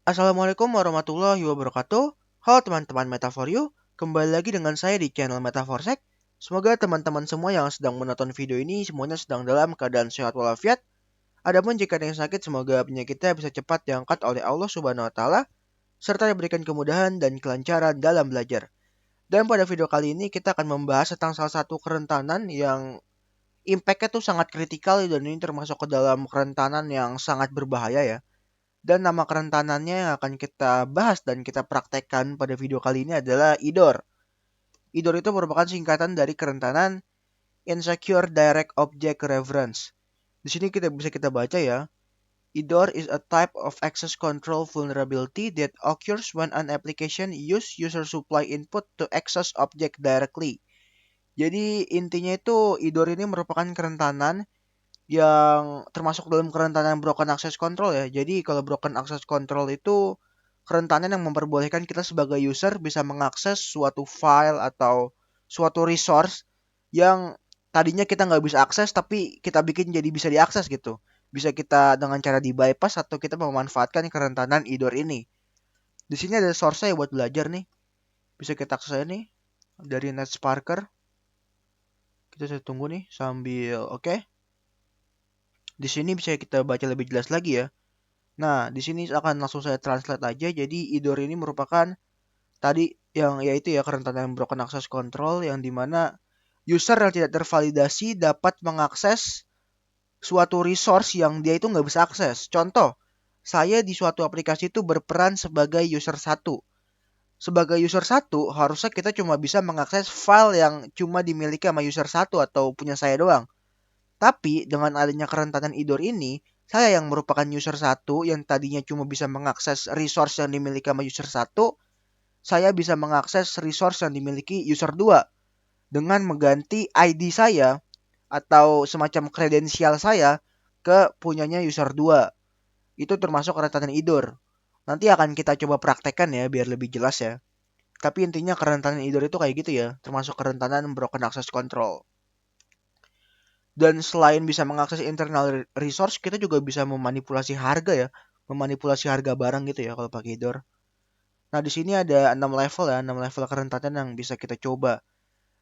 Assalamualaikum warahmatullahi wabarakatuh. Halo teman-teman Metafor You, kembali lagi dengan saya di channel Metaforsek. Semoga teman-teman semua yang sedang menonton video ini semuanya sedang dalam keadaan sehat walafiat. Adapun jika ada yang sakit, semoga penyakitnya bisa cepat diangkat oleh Allah Subhanahu wa taala serta diberikan kemudahan dan kelancaran dalam belajar. Dan pada video kali ini kita akan membahas tentang salah satu kerentanan yang impact-nya tuh sangat kritikal dan ini termasuk ke dalam kerentanan yang sangat berbahaya ya. Dan nama kerentanannya yang akan kita bahas dan kita praktekkan pada video kali ini adalah IDOR. IDOR itu merupakan singkatan dari kerentanan Insecure Direct Object Reference. Di sini kita baca ya. IDOR is a type of access control vulnerability that occurs when an application use user supply input to access object directly. Jadi intinya itu IDOR ini merupakan kerentanan yang termasuk dalam kerentanan broken access control ya. Jadi kalau broken access control itu kerentanan yang memperbolehkan kita sebagai user bisa mengakses suatu file atau suatu resource yang tadinya kita nggak bisa akses tapi kita bikin jadi bisa diakses gitu. Bisa kita dengan cara di bypass atau kita memanfaatkan kerentanan IDOR ini. Di sini ada source-nya buat belajar nih. Bisa kita akses aja nih dari NetSparker. Kita saya tunggu nih sambil oke. Di sini bisa kita baca lebih jelas lagi ya. Nah, di sini akan langsung saya translate aja. Jadi IDOR ini merupakan tadi yang yaitu ya kerentanan broken access control yang dimana user yang tidak tervalidasi dapat mengakses suatu resource yang dia itu nggak bisa akses. Contoh, saya di suatu aplikasi itu berperan sebagai user satu. Sebagai user satu, harusnya kita cuma bisa mengakses file yang cuma dimiliki sama user satu atau punya saya doang. Tapi dengan adanya kerentanan IDOR ini, saya yang merupakan user satu yang tadinya cuma bisa mengakses resource yang dimiliki sama user satu, saya bisa mengakses resource yang dimiliki user 2 dengan mengganti ID saya atau semacam kredensial saya ke punyanya user 2. Itu termasuk kerentanan IDOR. Nanti akan kita coba praktekkan ya biar lebih jelas ya. Tapi intinya kerentanan IDOR itu kayak gitu ya, termasuk kerentanan broken access control. Dan selain bisa mengakses internal resource, kita juga bisa memanipulasi harga ya, memanipulasi harga barang gitu ya kalau pakai IDOR. Nah, di sini ada 6 level ya, 6 level kerentanan yang bisa kita coba.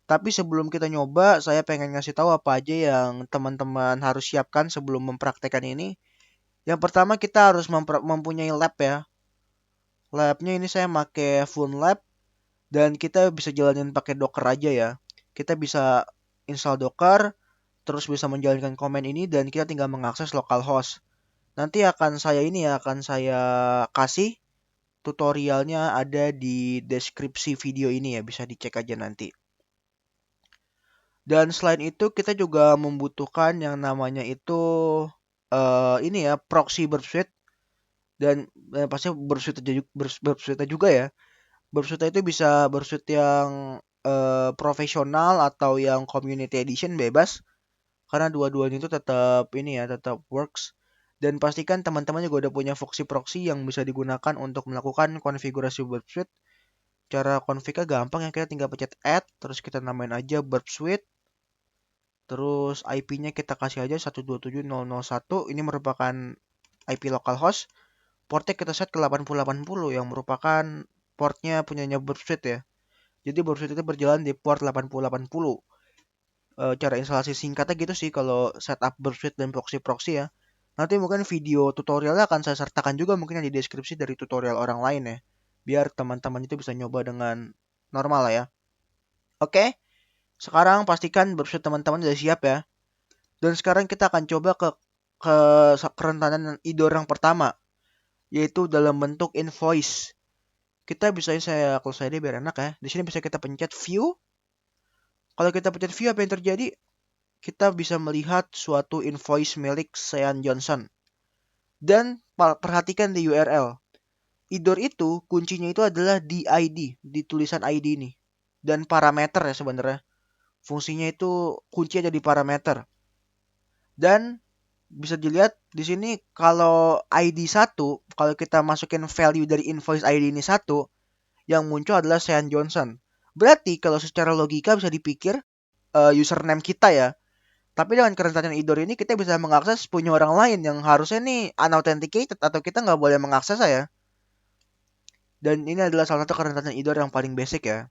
Tapi sebelum kita nyoba, saya pengen ngasih tahu apa aja yang teman-teman harus siapkan sebelum mempraktekkan ini. Yang pertama kita harus mempunyai lab ya. Labnya ini saya pakai Funlab dan kita bisa jalanin pakai Docker aja ya. Kita bisa install Docker, terus bisa menjalankan komen ini dan kita tinggal mengakses localhost. Nanti akan saya kasih tutorialnya ada di deskripsi video ini ya, bisa dicek aja nanti. Dan selain itu kita juga membutuhkan yang namanya itu ini ya proxy burp suite dan pasti burp suite juga ya. Burp suite itu bisa burp suite yang profesional atau yang community edition bebas karena dua-duanya itu tetap ini ya tetap works. Dan pastikan teman-teman juga udah punya Foxy proxy yang bisa digunakan untuk melakukan konfigurasi burp suite. Cara config-nya gampang ya, kita tinggal pencet add, terus kita namain aja burp suite. Terus IP-nya kita kasih aja 127.0.0.1. Ini merupakan IP localhost. Portnya kita set ke 8080 yang merupakan portnya punyanya burp suite ya. Jadi burp suite itu berjalan di port 8080. Cara instalasi singkatnya gitu sih kalau setup burp suite dan proxy ya. Nanti mungkin video tutorialnya akan saya sertakan juga mungkin di deskripsi dari tutorial orang lain ya. Biar teman-teman itu bisa nyoba dengan normal lah ya. Oke, sekarang pastikan burp suite teman-teman sudah siap ya. Dan sekarang kita akan coba ke kerentanan IDOR yang pertama, yaitu dalam bentuk invoice. Kita bisa kalau saya biar enak ya. Di sini bisa kita pencet view. Kalau kita pencet view apa yang terjadi? Kita bisa melihat suatu invoice milik Sean Johnson. Dan perhatikan di URL. IDOR itu kuncinya itu adalah di ID, di tulisan ID ini. Dan parameter ya sebenarnya. Fungsinya itu kunci ada di parameter. Dan bisa dilihat di sini kalau ID 1, kalau kita masukin value dari invoice ID ini 1, yang muncul adalah Sean Johnson. Berarti kalau secara logika bisa dipikir username kita ya. Tapi dengan kerentanan IDOR ini kita bisa mengakses punya orang lain yang harusnya nih unauthenticated atau kita nggak boleh mengakses ya. Dan ini adalah salah satu kerentanan idor yang paling basic ya.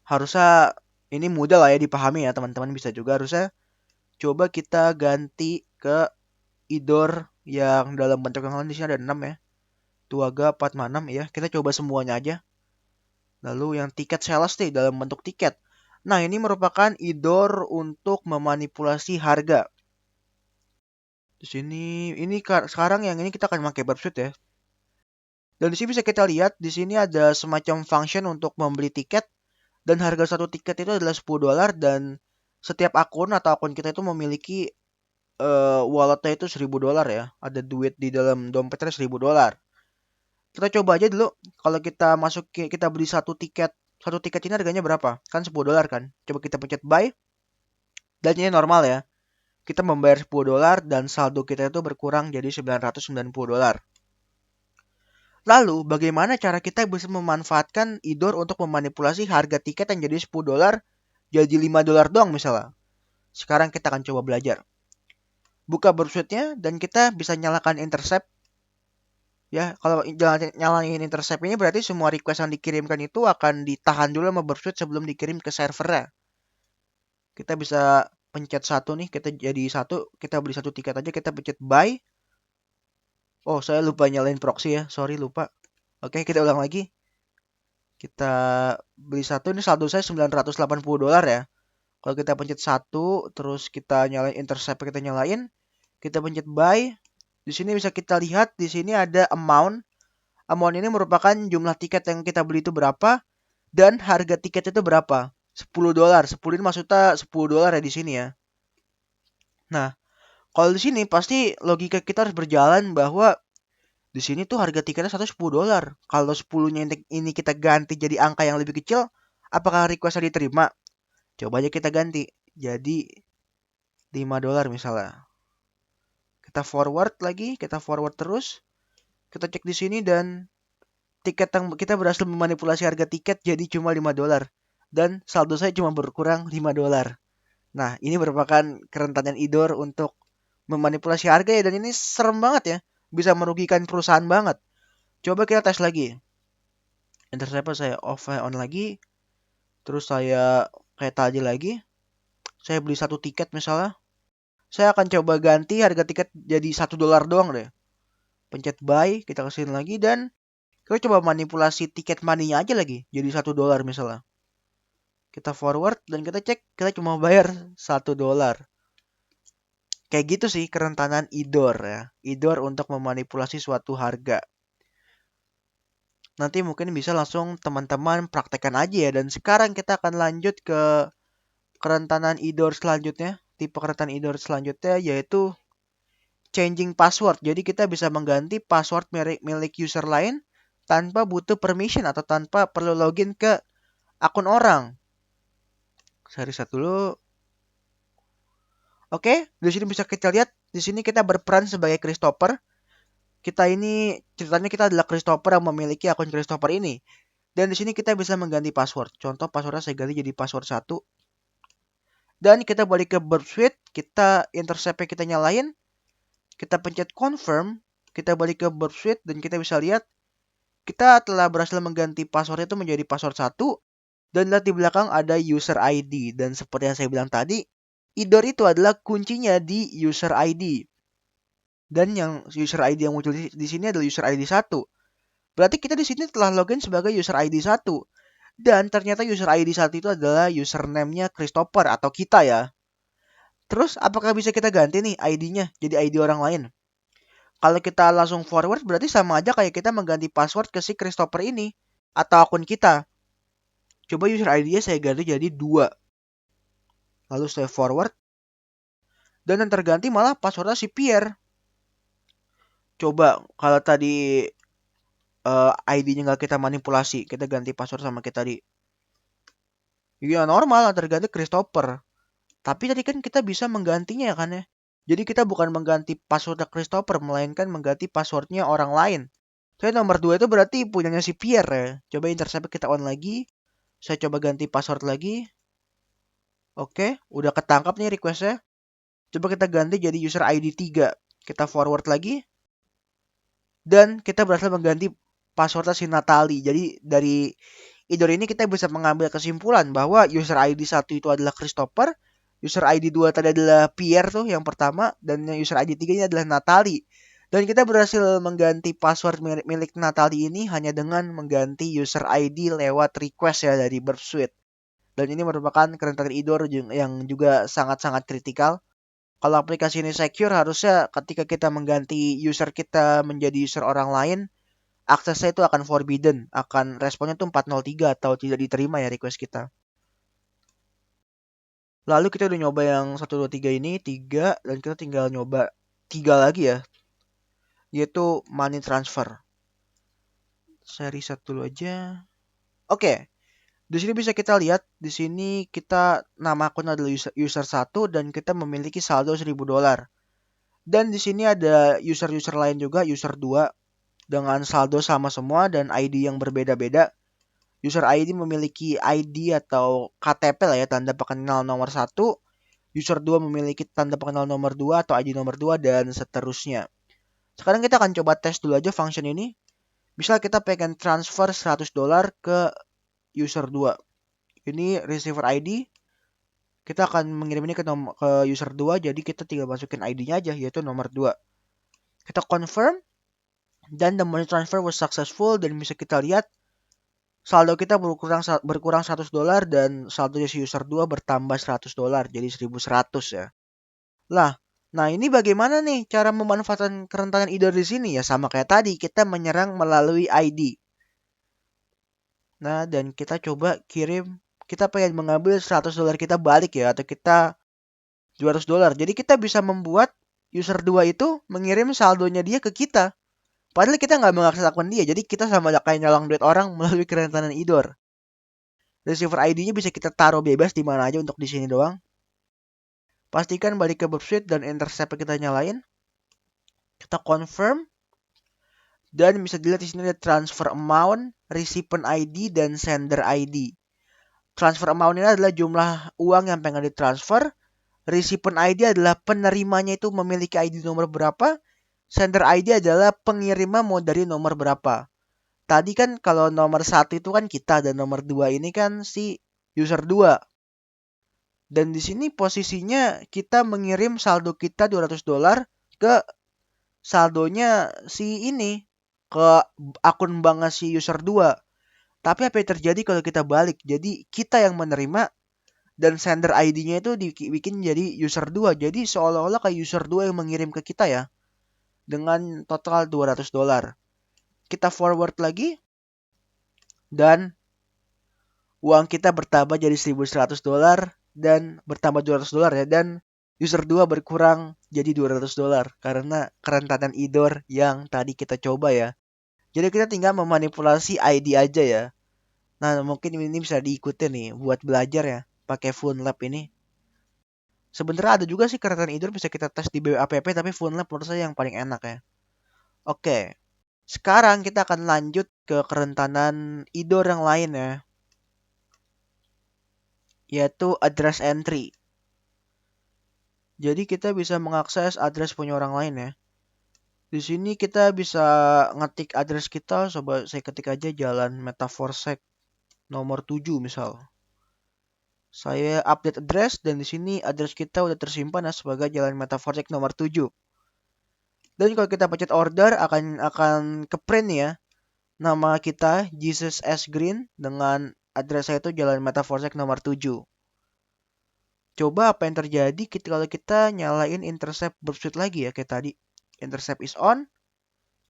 Harusnya ini mudah lah ya dipahami ya teman-teman, bisa juga harusnya coba kita ganti ke idor yang dalam bentuk yang lain. Di sini ada 6 ya. Tuaga 4 6 ya. Kita coba semuanya aja. Lalu yang tiket sales nih dalam bentuk tiket. Nah, ini merupakan idor untuk memanipulasi harga. Di sini sekarang yang ini kita akan pakai Burpsuit ya. Dan di sini bisa kita lihat di sini ada semacam function untuk membeli tiket dan harga satu tiket itu adalah $10 dan setiap akun atau akun kita itu memiliki walletnya itu $1.000 ya. Ada duit di dalam dompetnya $1.000. Kita coba aja dulu kalau kita masuk kita beli satu tiket. Satu tiket ini harganya berapa? Kan $10 kan. Coba kita pencet buy dan ini normal ya. Kita membayar $10 dan saldo kita itu berkurang jadi $990. Lalu, bagaimana cara kita bisa memanfaatkan idor untuk memanipulasi harga tiket yang jadi $10 jadi $5 doang misalnya. Sekarang kita akan coba belajar. Buka Burpsuit-nya dan kita bisa nyalakan intercept. Ya, kalau nyalain intercept ini berarti semua request yang dikirimkan itu akan ditahan dulu sama Burpsuit sebelum dikirim ke servernya. Kita bisa pencet satu nih, kita jadi satu, kita beli satu tiket aja, kita pencet buy. Oh, saya lupa nyalain proxy ya, sorry lupa. Oke, kita ulang lagi. Kita beli satu, ini saldo saya $980 ya. Kalau kita pencet satu, terus kita nyalain intercept, kita nyalain, kita pencet buy. Di sini bisa kita lihat di sini ada amount. Amount ini merupakan jumlah tiket yang kita beli itu berapa dan harga tiket itu berapa. $10. 10 ini maksudnya $10 ya di sini ya. Nah, kalau di sini pasti logika kita harus berjalan bahwa di sini tuh harga tiketnya $110. Kalau 10-nya ini kita ganti jadi angka yang lebih kecil, apakah request-nya diterima? Coba aja kita ganti. Jadi $5 misalnya. Kita forward lagi, kita forward terus. Kita cek di sini dan tiket yang kita berhasil memanipulasi harga tiket jadi cuma $5 dan saldo saya cuma berkurang $5. Nah, ini merupakan kerentanan idor untuk memanipulasi harga ya, dan ini serem banget ya. Bisa merugikan perusahaan banget. Coba kita tes lagi. Intercept saya off on lagi. Terus saya kayak tadi lagi. Saya beli satu tiket misalnya. Saya akan coba ganti harga tiket jadi $1 doang deh. Pencet buy, kita kesini lagi dan kita coba manipulasi tiket money-nya aja lagi jadi $1 misalnya. Kita forward dan kita cek kita cuma bayar $1. Kayak gitu sih kerentanan idor ya. Idor untuk memanipulasi suatu harga. Nanti mungkin bisa langsung teman-teman praktekkan aja ya. Dan sekarang kita akan lanjut ke kerentanan idor selanjutnya. Tipe kerentanan idor selanjutnya yaitu changing password. Jadi kita bisa mengganti password milik user lain tanpa butuh permission atau tanpa perlu login ke akun orang. Saya reset dulu. Oke, di sini bisa kita lihat di sini kita berperan sebagai Christopher. Kita ini ceritanya kita adalah Christopher yang memiliki akun Christopher ini. Dan di sini kita bisa mengganti password. Contoh passwordnya saya ganti jadi password 1. Dan kita balik ke Burpsuit, kita intercept kita nyalain. Kita pencet confirm, kita balik ke Burpsuit dan kita bisa lihat kita telah berhasil mengganti password itu menjadi password 1 dan lihat di belakang ada user ID dan seperti yang saya bilang tadi, idor itu adalah kuncinya di user ID. Dan yang user ID yang muncul di sini adalah user ID 1. Berarti kita di sini telah login sebagai user ID 1. Dan ternyata user ID 1 itu adalah username-nya Christopher atau kita ya. Terus apakah bisa kita ganti nih ID-nya jadi ID orang lain? Kalau kita langsung forward berarti sama aja kayak kita mengganti password ke si Christopher ini atau akun kita. Coba user ID-nya saya ganti jadi 2. Lalu saya forward. Dan yang terganti malah passwordnya si Pierre. Coba kalau tadi ID-nya nggak kita manipulasi, kita ganti password sama kita tadi. Ya normal, terganti Christopher. Tapi tadi kan kita bisa menggantinya ya kan ya. Jadi kita bukan mengganti passwordnya Christopher, melainkan mengganti passwordnya orang lain. Saya nomor 2 itu berarti punyanya si Pierre ya. Coba intercept kita on lagi. Saya coba ganti password lagi. Oke, udah ketangkap nih requestnya. Coba kita ganti jadi user ID 3. Kita forward lagi. Dan kita berhasil mengganti passwordnya si Natali. Jadi dari Idor ini kita bisa mengambil kesimpulan bahwa user ID 1 itu adalah Christopher, user ID 2 tadi adalah Pierre tuh yang pertama, dan yang user ID 3 ini adalah Natali. Dan kita berhasil mengganti password milik Natali ini hanya dengan mengganti user ID lewat request ya dari Burp Suite. Dan ini merupakan kerentanan Idor yang juga sangat-sangat kritikal. Kalau aplikasi ini secure, harusnya ketika kita mengganti user kita menjadi user orang lain, aksesnya itu akan forbidden, akan responnya tuh 403 atau tidak diterima ya request kita. Lalu kita udah nyoba yang 1 2 3 ini, 3 dan kita tinggal nyoba 3 lagi ya, yaitu money transfer. Saya reset dulu aja. Oke. Di sini bisa kita lihat, di sini kita nama akun adalah user 1 dan kita memiliki saldo $1.000. Dan di sini ada user-user lain juga, user 2 dengan saldo sama semua dan ID yang berbeda-beda. User ID memiliki ID atau KTP lah ya, tanda pengenal nomor 1. User 2 memiliki tanda pengenal nomor 2 atau ID nomor 2 dan seterusnya. Sekarang kita akan coba tes dulu aja function ini. Misal kita pengen transfer $100 ke user 2. Ini receiver ID. Kita akan mengirim ini ke user 2, jadi kita tinggal masukin ID-nya aja, yaitu nomor 2. Kita confirm, dan the money transfer was successful, dan bisa kita lihat saldo kita berkurang $100 dan saldo si user 2 bertambah $100, jadi 1.100 ya. Lah, nah ini bagaimana nih cara memanfaatkan kerentanan Idor di sini ya? Sama kayak tadi, kita menyerang melalui ID. Nah, dan kita coba kirim, kita pengen mengambil $100 kita balik ya, atau kita $200. Jadi kita bisa membuat user 2 itu mengirim saldonya dia ke kita. Padahal kita nggak mengakses akun dia, jadi kita sama kayak nyolong duit orang melalui kerentanan Idor. Receiver ID-nya bisa kita taruh bebas di mana aja untuk di sini doang. Pastikan balik ke Burp Suite dan intercept kita nyalain. Kita confirm. Dan bisa dilihat di sini ada transfer amount, recipient ID, dan sender ID. Transfer amount ini adalah jumlah uang yang pengen ditransfer. Recipient ID adalah penerimanya itu memiliki ID nomor berapa. Sender ID adalah pengirimnya mau dari nomor berapa. Tadi kan kalau nomor 1 itu kan kita dan nomor 2 ini kan si user 2. Dan di sini posisinya kita mengirim saldo kita $200 ke saldonya si ini, ke akun banknya si user 2. Tapi apa yang terjadi kalau kita balik? Jadi kita yang menerima dan sender ID-nya itu dibikin jadi user 2. Jadi seolah-olah kayak user 2 yang mengirim ke kita ya. Dengan total $200. Kita forward lagi. Dan uang kita bertambah jadi $1.100 dan bertambah $200 ya. Dan user 2 berkurang jadi $200 karena kerentanan Idor yang tadi kita coba ya. Jadi kita tinggal memanipulasi ID aja ya. Nah, mungkin ini bisa diikuti nih buat belajar ya, pakai PhoneLab ini. Sebenarnya ada juga sih kerentanan Idor bisa kita tes di BWAPP, tapi PhoneLab menurut saya yang paling enak ya. Oke. Sekarang kita akan lanjut ke kerentanan Idor yang lain ya. Yaitu address entry. Jadi kita bisa mengakses address punya orang lain ya. Di sini kita bisa ngetik address kita, coba saya ketik aja Jalan Metaforsec nomor 7 misal. Saya update address dan di sini address kita udah tersimpan ya sebagai Jalan Metaforsec nomor 7. Dan kalau kita pencet order akan ke print ya. Nama kita Jesus S. Green dengan address saya itu Jalan Metaforsec nomor 7. Coba apa yang terjadi kalau kita nyalain intercept Burp Suite lagi ya kayak tadi. Intercept is on.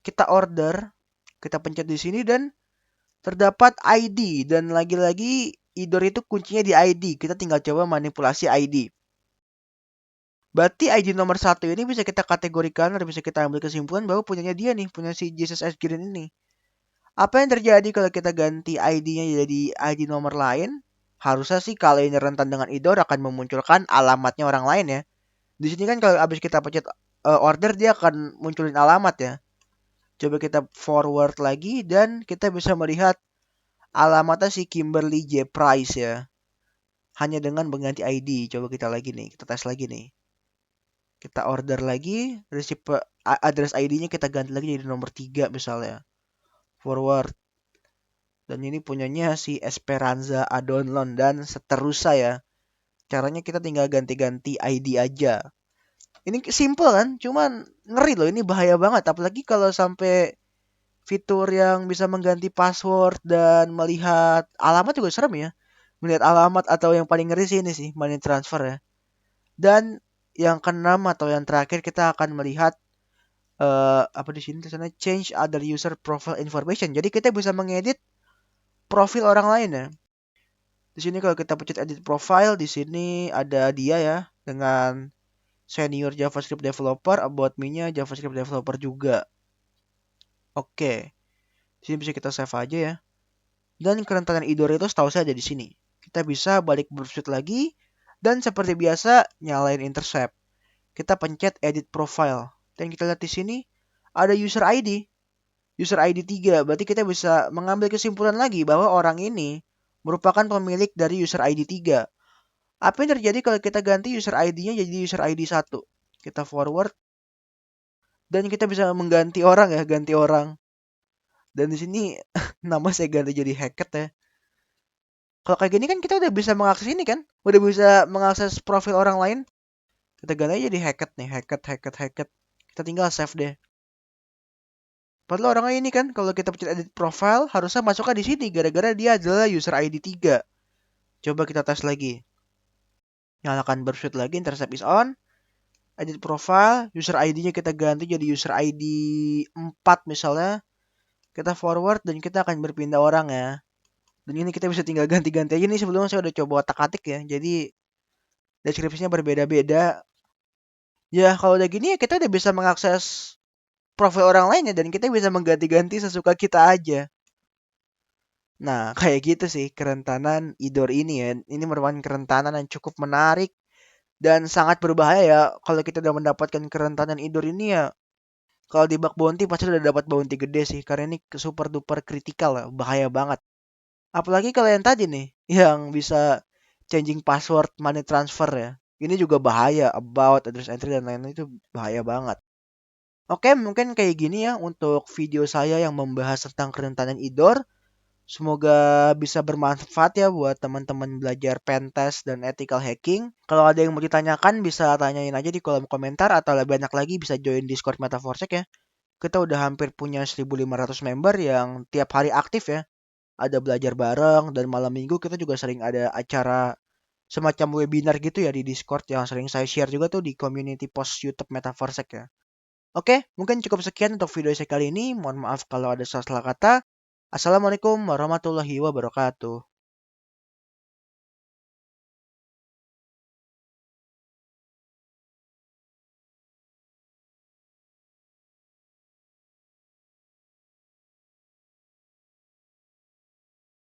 Kita order, kita pencet di sini dan terdapat ID dan lagi-lagi Idor itu kuncinya di ID. Kita tinggal coba manipulasi ID. Berarti ID nomor 1 ini bisa kita kategorikan atau bisa kita ambil kesimpulan bahwa punyanya dia nih, punya si Jesus S. Green ini. Apa yang terjadi kalau kita ganti ID-nya jadi ID nomor lain? Harusnya sih kalau ini rentan dengan Idor akan memunculkan alamatnya orang lain ya. Di sini kan kalau habis kita pencet order dia akan munculin alamat ya. Coba kita forward lagi dan kita bisa melihat alamatnya si Kimberly J. Price ya. Hanya dengan mengganti ID. Coba kita lagi nih, kita tes lagi nih. Kita order lagi, address ID-nya kita ganti lagi jadi nomor 3 misalnya. forward. Dan ini punyanya si Esperanza Adonlon dan seterusnya ya. Caranya kita tinggal ganti-ganti ID aja. Ini simple kan, cuman ngeri loh, ini bahaya banget. Apalagi kalau sampai fitur yang bisa mengganti password dan melihat alamat juga serem ya. Melihat alamat atau yang paling ngeri sih ini sih, money transfer ya. Dan yang keenam atau yang terakhir kita akan melihat apa di sini tulisannya change other user profile information. Jadi kita bisa mengedit profil orang lain ya. Di sini kalau kita pencet edit profile, di sini ada dia ya dengan senior JavaScript developer, about me-nya JavaScript developer juga. Oke. Di sini bisa kita save aja ya. Dan kerentanan IDOR itu setahu saya ada di sini. Kita bisa balik browser lagi dan seperti biasa nyalain intercept. Kita pencet edit profile dan kita lihat di sini ada user ID. User ID 3. Berarti kita bisa mengambil kesimpulan lagi bahwa orang ini merupakan pemilik dari user ID 3. Apa yang terjadi kalau kita ganti user ID-nya jadi user ID 1? Kita forward dan kita bisa mengganti orang ya, ganti orang. Dan di sini nama saya ganti jadi Hackett ya. Kalau kayak gini kan kita udah bisa mengakses ini kan? Udah bisa mengakses profil orang lain. Kita ganti aja jadi Hackett nih, Hackett. Kita tinggal save deh. Padahal orangnya ini kan kalau kita pencet edit profile harusnya masuknya di sini gara-gara dia adalah user ID 3. Coba kita tes lagi. Nyalakan Burpsuite lagi, intercept is on. Edit profile, user ID-nya kita ganti jadi user ID 4 misalnya. Kita forward dan kita akan berpindah orang ya. Dan ini kita bisa tinggal ganti-ganti aja nih, sebelumnya saya udah coba otak-atik ya. Jadi deskripsinya berbeda-beda. Ya kalau udah gini ya kita udah bisa mengakses profil orang lainnya dan kita bisa mengganti-ganti sesuka kita aja. Nah, kayak gitu sih kerentanan IDOR ini ya. Ini merupakan kerentanan yang cukup menarik dan sangat berbahaya ya kalau kita udah mendapatkan kerentanan IDOR ini ya. Kalau di bug bounty pasti udah dapat bounty gede sih karena ini super duper kritikal ya, bahaya banget. Apalagi kalau yang tadi nih yang bisa changing password money transfer ya. Ini juga bahaya, about address entry dan lain-lain itu bahaya banget. Oke, mungkin kayak gini ya untuk video saya yang membahas tentang kerentanan IDOR. Semoga bisa bermanfaat ya buat teman-teman belajar pentest dan ethical hacking. Kalau ada yang mau ditanyakan bisa tanyain aja di kolom komentar atau lebih banyak lagi bisa join Discord Metaforsec ya. Kita udah hampir punya 1.500 member yang tiap hari aktif ya. Ada belajar bareng dan malam minggu kita juga sering ada acara semacam webinar gitu ya di Discord yang sering saya share juga tuh di community post YouTube Metaforsec ya. Oke, mungkin cukup sekian untuk video saya kali ini. Mohon maaf kalau ada salah kata. Assalamualaikum warahmatullahi wabarakatuh.